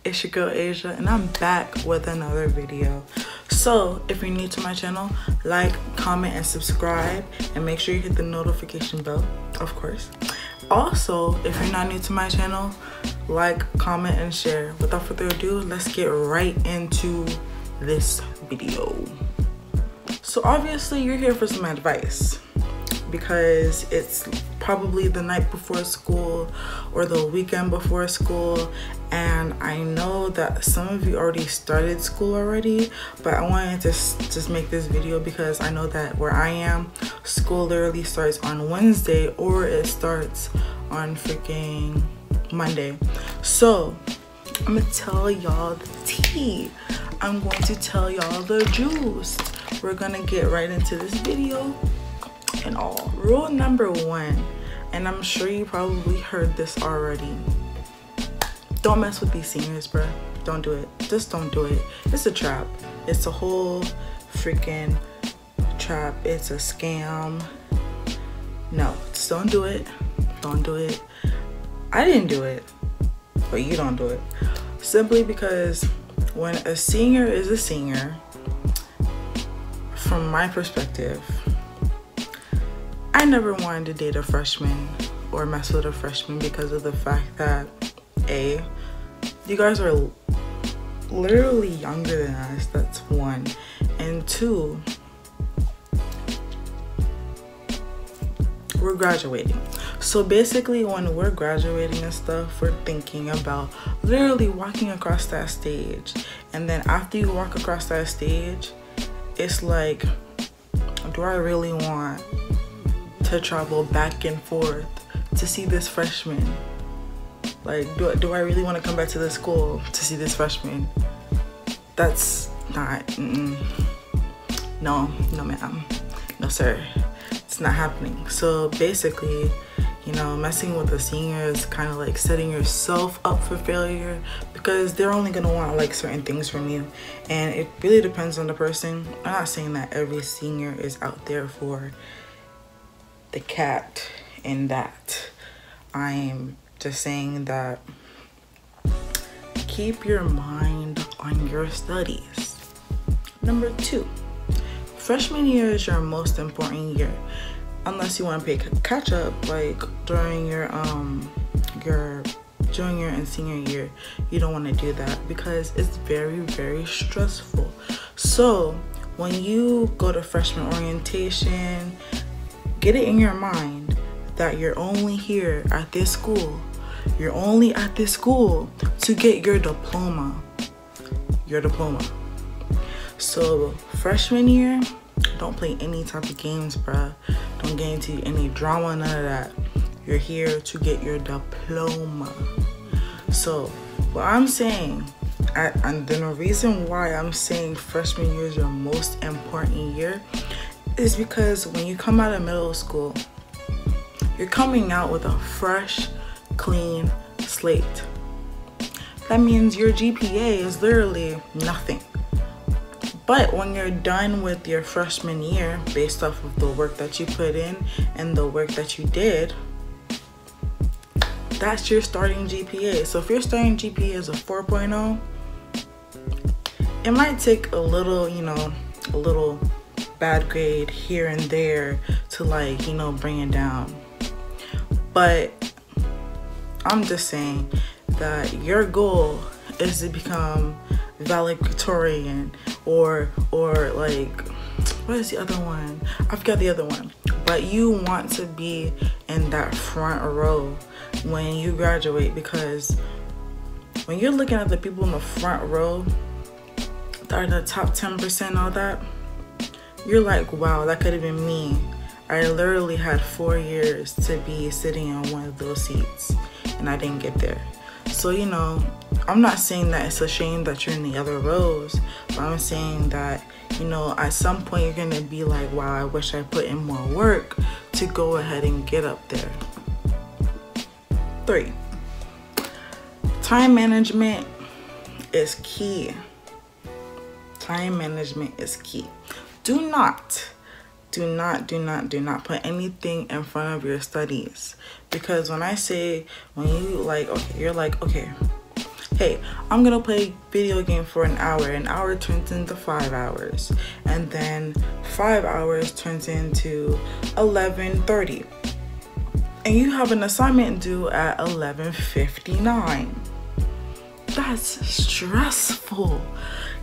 it's your girl Asia, and I'm back with another video. So if you're new to my channel, like, comment, and subscribe, and make sure you hit the notification bell, of course. Also, if you're not new to my channel, like, comment, and share. Without further ado, let's get right into this video. So obviously you're here for some advice because it's probably the night before school or the weekend before school, and I know that some of you already started school already, but I wanted to just make this video because I know that where I am, school literally starts on Wednesday or it starts on freaking Monday. So I'm gonna tell y'all the tea. I'm going to tell y'all the juice. We're gonna get right into this video and all. Rule number one, and I'm sure you probably heard this already: don't mess with these seniors, bruh. Don't do it. Just don't do it. It's a trap. It's a whole freaking trap. It's a scam. No, just don't do it. Don't do it. I didn't do it, but you don't do it. Simply because when a senior is a senior, from my perspective, I never wanted to date a freshman or mess with a freshman because of the fact that A, you guys are literally younger than us, that's one, and two, we're graduating. So basically when we're graduating and stuff, we're thinking about literally walking across that stage, and then after you walk across that stage, it's like, do I really want to travel back and forth to see this freshman? Like, do I really want to come back to the school to see this freshman? That's not, no ma'am, no sir, it's not happening. So basically, you know, messing with a senior is kind of like setting yourself up for failure because they're only gonna want like certain things from you, and it really depends on the person. I'm not saying that every senior is out there for the cat in that. I'm just saying that keep your mind on your studies. Number two, freshman year is your most important year. Unless you want to play catch up like during your junior and senior year, you don't want to do that because it's very stressful. So when you go to freshman orientation, get it in your mind that you're only here at this school. You're only at this school to get your diploma. So freshman year, don't play any type of games, bruh. Don't get into any drama, none of that. You're here to get your diploma. So what I'm saying, and then the reason why I'm saying freshman year is your most important year is because when you come out of middle school, you're coming out with a fresh, clean slate. That means your GPA is literally nothing. But when you're done with your freshman year, based off of the work that you put in and the work that you did, that's your starting GPA. So if your starting GPA is a 4.0, it might take a little, you know, a little bad grade here and there to like, you know, bring it down. But I'm just saying that your goal is to become valedictorian or like, what is the other one? I forgot the other one. But you want to be in that front row when you graduate, because when you're looking at the people in the front row that are the top 10%, all that, you're like, wow, that could have been me. I literally had 4 years to be sitting on one of those seats and I didn't get there. So, you know, I'm not saying that it's a shame that you're in the other rows, but I'm saying that, you know, at some point you're gonna be like, wow, I wish I put in more work to go ahead and get up there. 3, time management is key. Time management is key. Do not put anything in front of your studies, because when I say, when you like, okay, you're like, okay, hey, I'm gonna play video game for an hour turns into 5 hours, and then 5 hours turns into 11:30, and you have an assignment due at 11:59. That's stressful.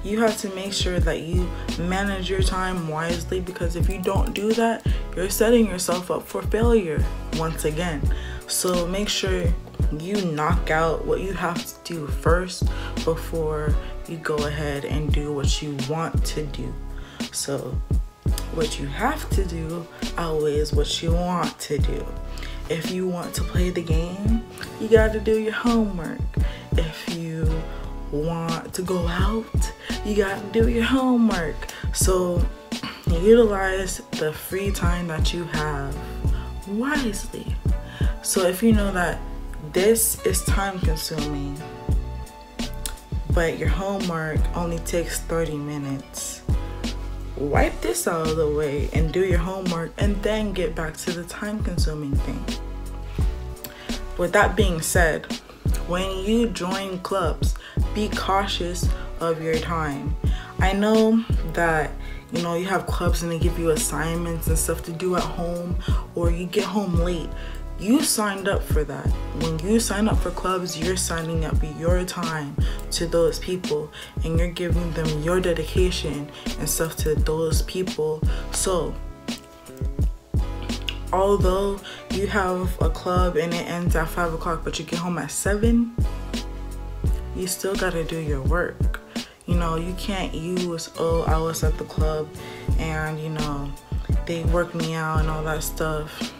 You have to make sure that you manage your time wisely, because if you don't do that, you're setting yourself up for failure once again. So make sure you knock out what you have to do first before you go ahead and do what you want to do. So what you have to do outweighs what you want to do. If you want to play the game, you got to do your homework. If you want to go out, you got to do your homework. So utilize the free time that you have wisely. So if you know that this is time consuming, but your homework only takes 30 minutes, wipe this out of the way and do your homework, and then get back to the time consuming thing. With that being said, when you join clubs, be cautious of your time. I know that, you know, you have clubs and they give you assignments and stuff to do at home, or you get home late. You signed up for that. When you sign up for clubs, you're signing up your time to those people, and you're giving them your dedication and stuff to those people. So although you have a club and it ends at 5 o'clock, but you get home at 7, you still gotta do your work. You know, you can't use, oh, I was at the club and, you know, they worked me out and all that stuff.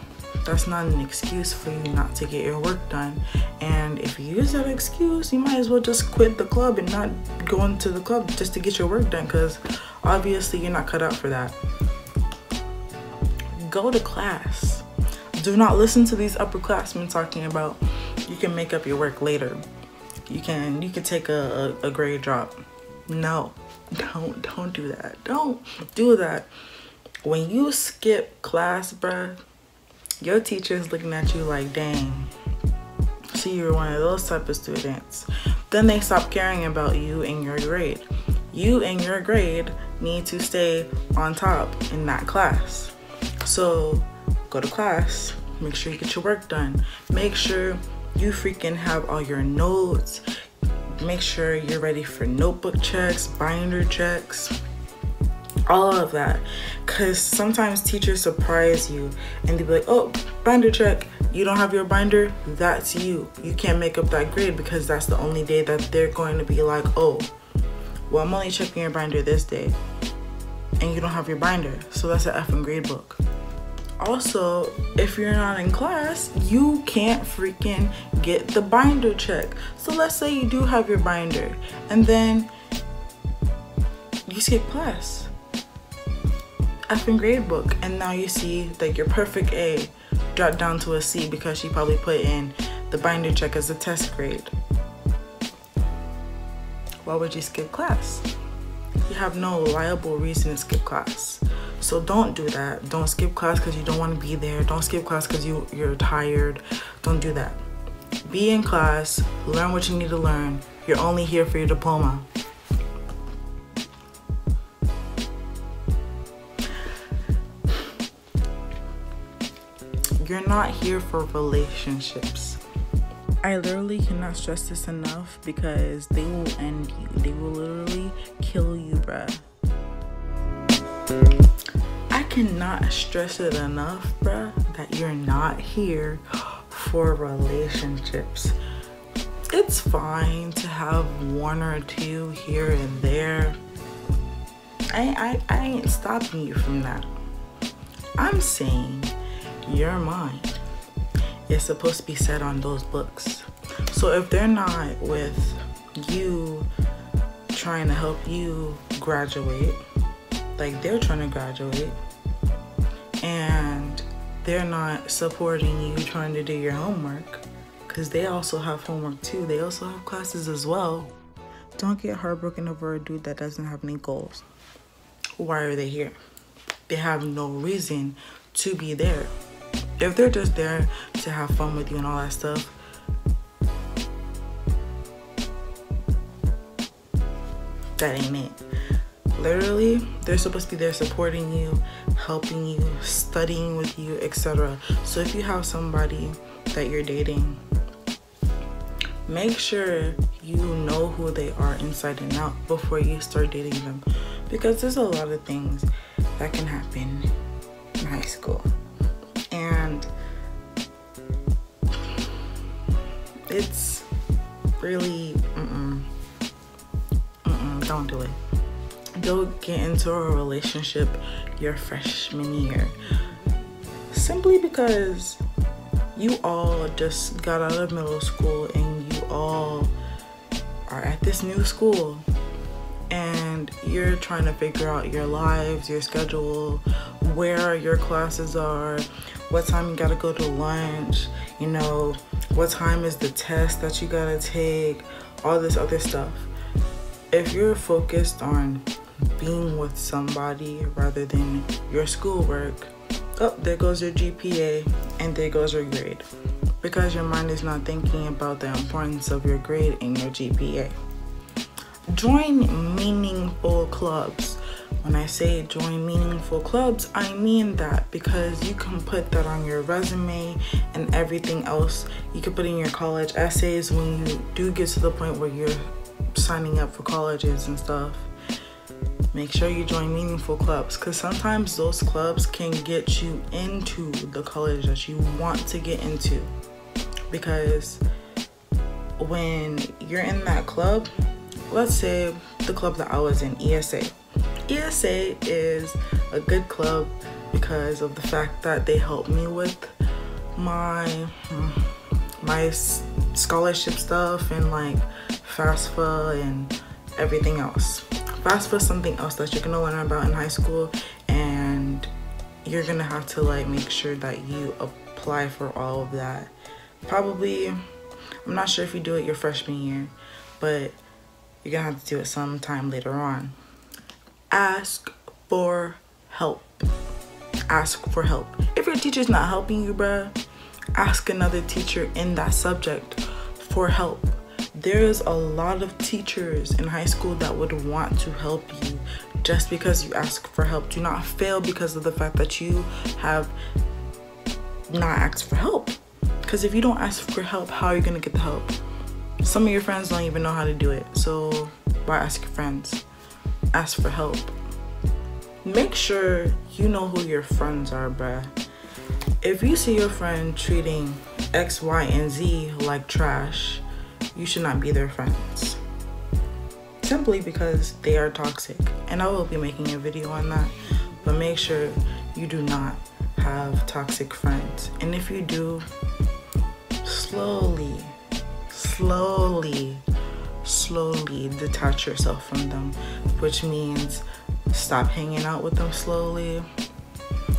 That's not an excuse for you not to get your work done. And if you use that excuse, you might as well just quit the club and not go into the club just to get your work done, because obviously you're not cut out for that. Go to class. Do not listen to these upperclassmen talking about you can make up your work later. You can take a grade drop. No, don't do that. Don't do that. When you skip class, bruh, your teacher's looking at you like, dang, so you're one of those type of students. Then they stop caring about you and your grade. You and your grade need to stay on top in that class. So go to class, make sure you get your work done. Make sure you freaking have all your notes. Make sure you're ready for notebook checks, binder checks, all of that. Because sometimes teachers surprise you and they be like, oh, binder check, you don't have your binder? That's you. You can't make up that grade, because that's the only day that they're going to be like, oh, well, I'm only checking your binder this day, and you don't have your binder, so that's an effing grade book. Also, if you're not in class, you can't freaking get the binder check. So let's say you do have your binder and then you skip class, effing grade book, and now you see that your perfect A dropped down to a C because she probably put in the binder check as a test grade. Why would you skip class? You have no reliable reason to skip class. So don't do that. Don't skip class because you don't want to be there. Don't skip class because you're tired. Don't do that. Be in class, learn what you need to learn. You're only here for your diploma. You're not here for relationships. I literally cannot stress this enough, because they will end you. They will literally kill you, bruh. I cannot stress it enough, bruh, that you're not here for relationships. It's fine to have one or two here and there. I ain't stopping you from that. I'm saying your mind is supposed to be set on those books. So if they're not with you trying to help you graduate, like they're trying to graduate, and they're not supporting you trying to do your homework, because they also have homework too. They also have classes as well. Don't get heartbroken over a dude that doesn't have any goals. Why are they here? They have no reason to be there. If they're just there to have fun with you and all that stuff, that ain't it. Literally, they're supposed to be there supporting you, helping you, studying with you, etc. So if you have somebody that you're dating, make sure you know who they are inside and out before you start dating them, because there's a lot of things that can happen in high school, and it's really don't do it. Don't get into a relationship your freshman year simply because you all just got out of middle school and you all are at this new school and you're trying to figure out your lives, your schedule, where your classes are, what time you gotta go to lunch, you know, what time is the test that you gotta take, all this other stuff. If you're focused on being with somebody rather than your schoolwork, oh, there goes your GPA and there goes your grade, because your mind is not thinking about the importance of your grade and your GPA. Join meaningful clubs. When I say join meaningful clubs, I mean that because you can put that on your resume and everything else. You can put in your college essays when you do get to the point where you're signing up for colleges and stuff. Make sure you join meaningful clubs, because sometimes those clubs can get you into the college that you want to get into. Because when you're in that club, let's say the club that I was in, ESA. ESA is a good club because of the fact that they helped me with my scholarship stuff and like FAFSA and everything else. FAFSA is something else that you're gonna learn about in high school, and you're gonna have to like make sure that you apply for all of that. Probably, I'm not sure if you do it your freshman year, but you're gonna have to do it sometime later on. Ask for help. Ask for help. If your teacher's not helping you, bruh, ask another teacher in that subject for help. There's a lot of teachers in high school that would want to help you just because you ask for help. Do not fail because of the fact that you have not asked for help. Because if you don't ask for help, how are you going to get the help? Some of your friends don't even know how to do it. So why ask your friends? Ask for help. Make sure you know who your friends are, bruh. If you see your friend treating X, Y, and Z like trash, you should not be their friends. Simply because they are toxic. And I will be making a video on that. But make sure you do not have toxic friends. And if you do, slowly detach yourself from them, which means stop hanging out with them slowly,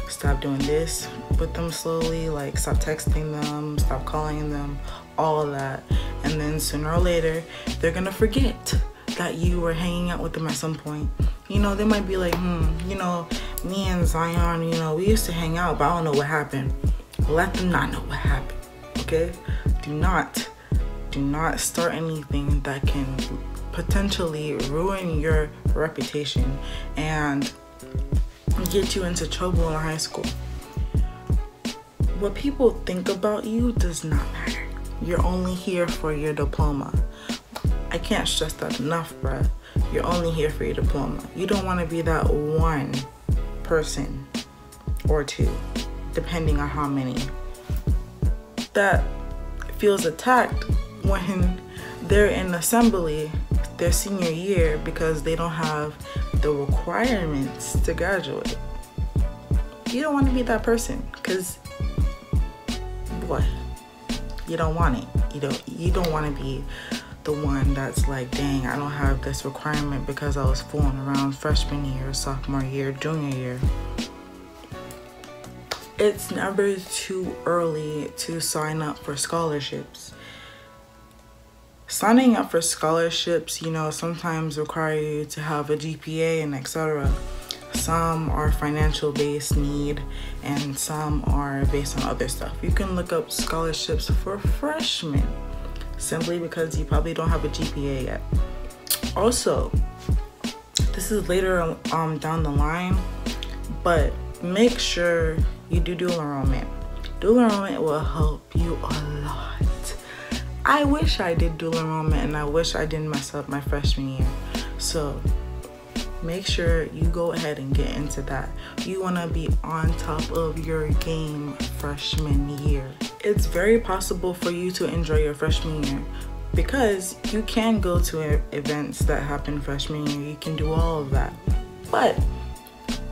stop doing this with them slowly, like stop texting them, stop calling them, all of that. And then sooner or later, they're gonna forget that you were hanging out with them at some point. You know, they might be like, you know, me and Zion, you know, we used to hang out, but I don't know what happened. Let them not know what happened, okay? Do not start anything that can potentially ruin your reputation and get you into trouble in high school. What people think about you does not matter. You're only here for your diploma. I can't stress that enough, bruh. You're only here for your diploma. You don't want to be that one person or two, depending on how many, that feels attacked when they're in assembly their senior year because they don't have the requirements to graduate. You don't want to be that person, because boy, you don't want it. You don't want to be the one that's like, dang, I don't have this requirement because I was fooling around freshman year, sophomore year, junior year. It's never too early to sign up for scholarships. Signing up for scholarships, you know, sometimes require you to have a GPA and etc. Some are financial based need and some are based on other stuff. You can look up scholarships for freshmen simply because you probably don't have a GPA yet. Also, this is later down the line, but make sure you do dual enrollment. Dual enrollment will help you a lot. I wish I did dual enrollment, and I wish I didn't mess up my freshman year. So make sure you go ahead and get into that. You want to be on top of your game freshman year. It's very possible for you to enjoy your freshman year because you can go to events that happen freshman year. You can do all of that. But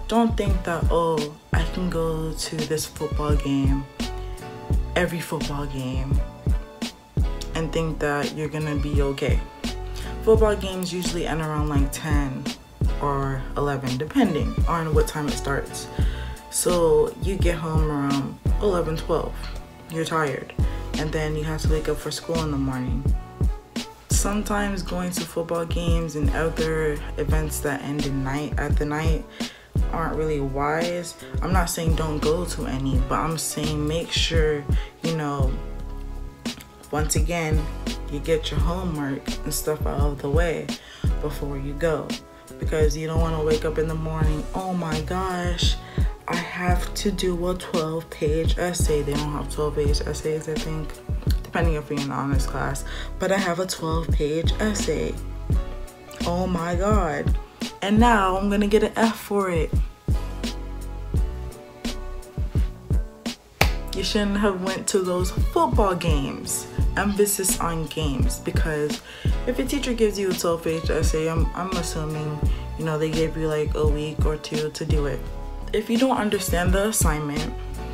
don't think that, oh, I can go to this football game, every football game, and think that you're gonna be okay. Football games usually end around like 10 or 11, depending on what time it starts. So you get home around 11, 12. You're tired, and then you have to wake up for school in the morning. Sometimes going to football games and other events that end at the night aren't really wise. I'm not saying don't go to any, but I'm saying make sure, you know, once again, you get your homework and stuff out of the way before you go, because you don't want to wake up in the morning, oh my gosh, I have to do a 12-page essay. They don't have 12-page essays, I think, depending if you're in an honors class, but I have a 12-page essay. Oh my God. And now I'm gonna get an F for it. You shouldn't have went to those football games. Emphasis on games, because if a teacher gives you a 12-page essay, I'm assuming, you know, they gave you like a week or two to do it. If you don't understand the assignment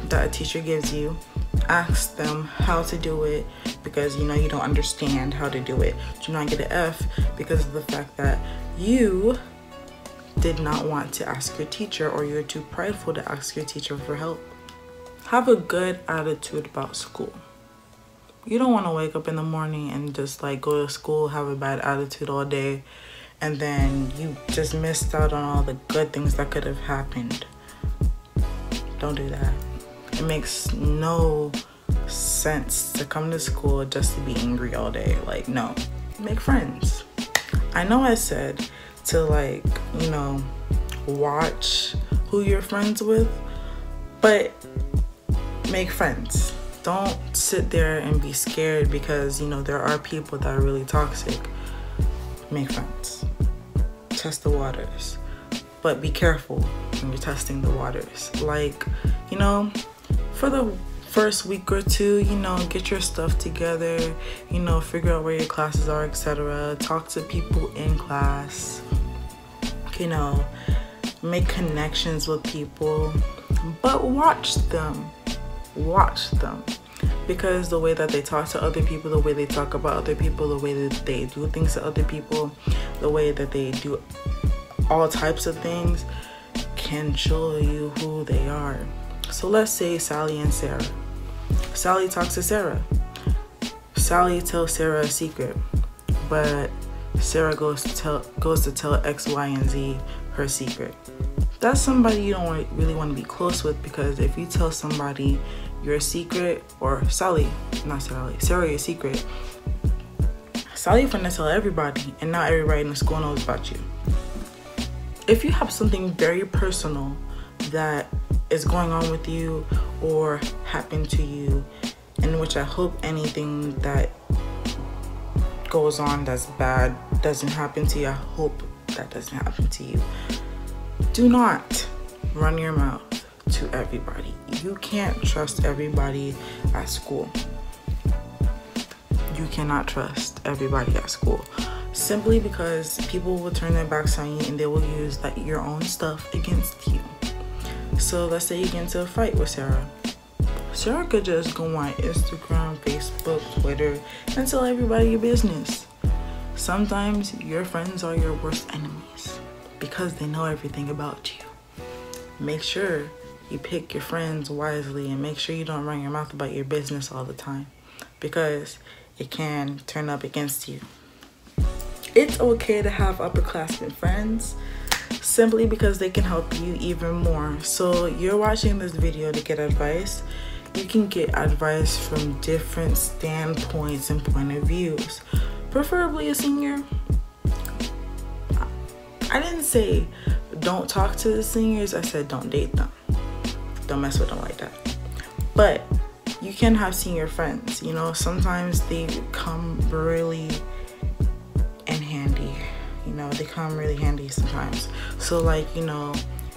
that a teacher gives you, ask them how to do it, because you know you don't understand how to do it. Do not get an F because of the fact that you did not want to ask your teacher, or you're too prideful to ask your teacher for help. Have a good attitude about school. You don't want to wake up in the morning and just like go to school, have a bad attitude all day, and then you just missed out on all the good things that could have happened. Don't do that. It makes no sense to come to school just to be angry all day. Like, no. Make friends. I know I said to, like, you know, watch who you're friends with, but make friends. Don't sit there and be scared because, you know, there are people that are really toxic. Make friends. Test the waters. But be careful when you're testing the waters. Like, you know, for the first week or two, you know, get your stuff together, you know, figure out where your classes are, etc. Talk to people in class, you know, make connections with people, but watch them. Watch them. Because the way that they talk to other people, the way they talk about other people, the way that they do things to other people, the way that they do all types of things can show you who they are. So let's say Sally and Sarah. Sally talks to Sarah. Sally tells Sarah a secret, but Sarah goes to tell X, Y, and Z her secret. That's somebody you don't really want to be close with, because if you tell somebody your secret, or Sarah your secret, Sally finna tell everybody, and now everybody in the school knows about you. If you have something very personal that is going on with you or happened to you, in which I hope anything that goes on that's bad doesn't happen to you, I hope that doesn't happen to you. Do not run your mouth to everybody. You can't trust everybody at school. You cannot trust everybody at school, simply because people will turn their backs on you and they will use your own stuff against you. So let's say you get into a fight with Sarah. Sarah could just go on Instagram, Facebook, Twitter, and tell everybody your business. Sometimes your friends are your worst enemies because they know everything about you. Make sure you pick your friends wisely, and make sure you don't run your mouth about your business all the time, because it can turn up against you. It's okay to have upperclassmen friends, simply because they can help you even more. So you're watching this video to get advice. You can get advice from different standpoints and point of views. Preferably a senior. I didn't say don't talk to the seniors. I said don't date them. Don't mess with them like that. But you can have senior friends, you know. Sometimes they come really in handy, you know. They come really handy sometimes. So like, you know,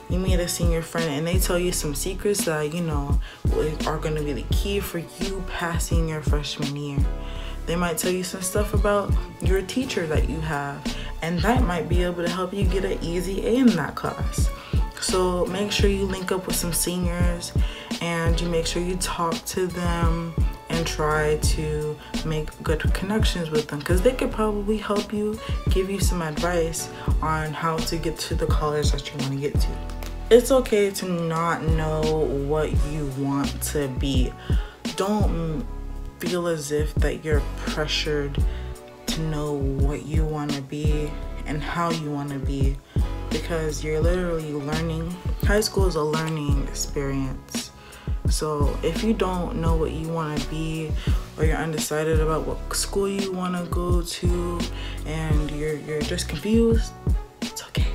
you meet a senior friend and they tell you some secrets that, you know, are going to be the key for you passing your freshman year. They might tell you some stuff about your teacher that you have, and that might be able to help you get an easy A in that class. So make sure you link up with some seniors and you make sure you talk to them and try to make good connections with them, because they could probably help you, give you some advice on how to get to the college that you want to get to. It's okay to not know what you want to be. Don't feel as if that you're pressured to know what you want to be and how you want to be, because you're literally learning. High school is a learning experience. So if you don't know what you want to be, or you're undecided about what school you want to go to, and you're just confused, it's okay.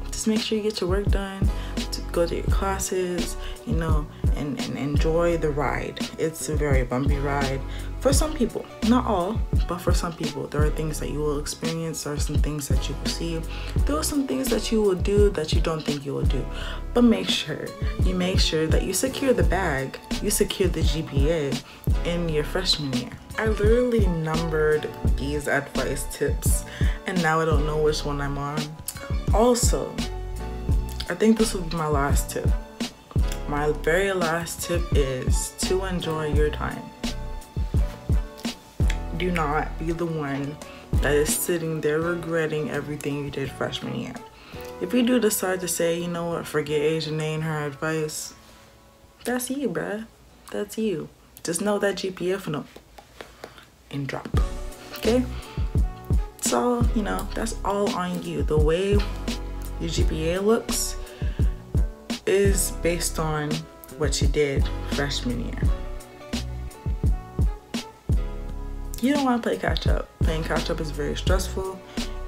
Just make sure you get your work done, to go to your classes, you know, and enjoy the ride. It's a very bumpy ride for some people, not all, but for some people. There are things that you will experience, there are some things that you will see, there are some things that you will do that you don't think you will do. But make sure that you secure the bag, you secure the GPA in your freshman year. I literally numbered these advice tips and now I don't know which one I'm on. Also, I think this will be my last tip. My very last tip is to enjoy your time. Do not be the one that is sitting there regretting everything you did freshman year. If you do decide to say, you know what, forget Asian A and her advice, that's you, bruh. That's you. Just know that GPA finna and drop, okay? So, you know, that's all on you. The way your GPA looks is based on what you did freshman year. You don't want to play catch up. Playing catch up is very stressful.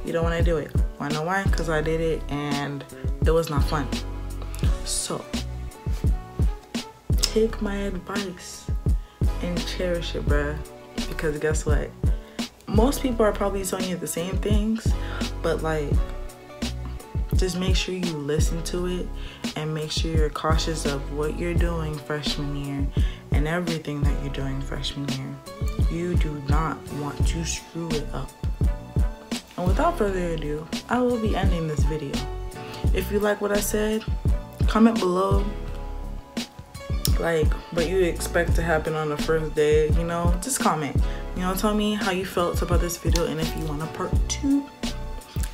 You don't want to do it. Wanna know why? Because I did it and it was not fun. So take my advice and cherish it, bruh. Because guess what? Most people are probably telling you the same things, but like, just make sure you listen to it and make sure you're cautious of what you're doing freshman year and everything that you're doing freshman year. You do not want to screw it up. And without further ado, I will be ending this video. If you like what I said, comment below like what you expect to happen on the first day, you know, just comment, you know, tell me how you felt about this video and if you want a part 2.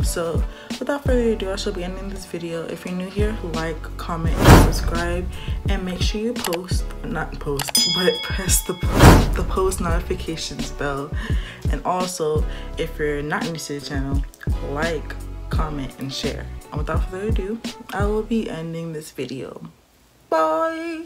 So without further ado, I shall be ending this video. If you're new here, like, comment, and subscribe, and make sure you press the post notifications bell. And also, if you're not new to the channel, like, comment, and share. And without further ado, I will be ending this video. Bye.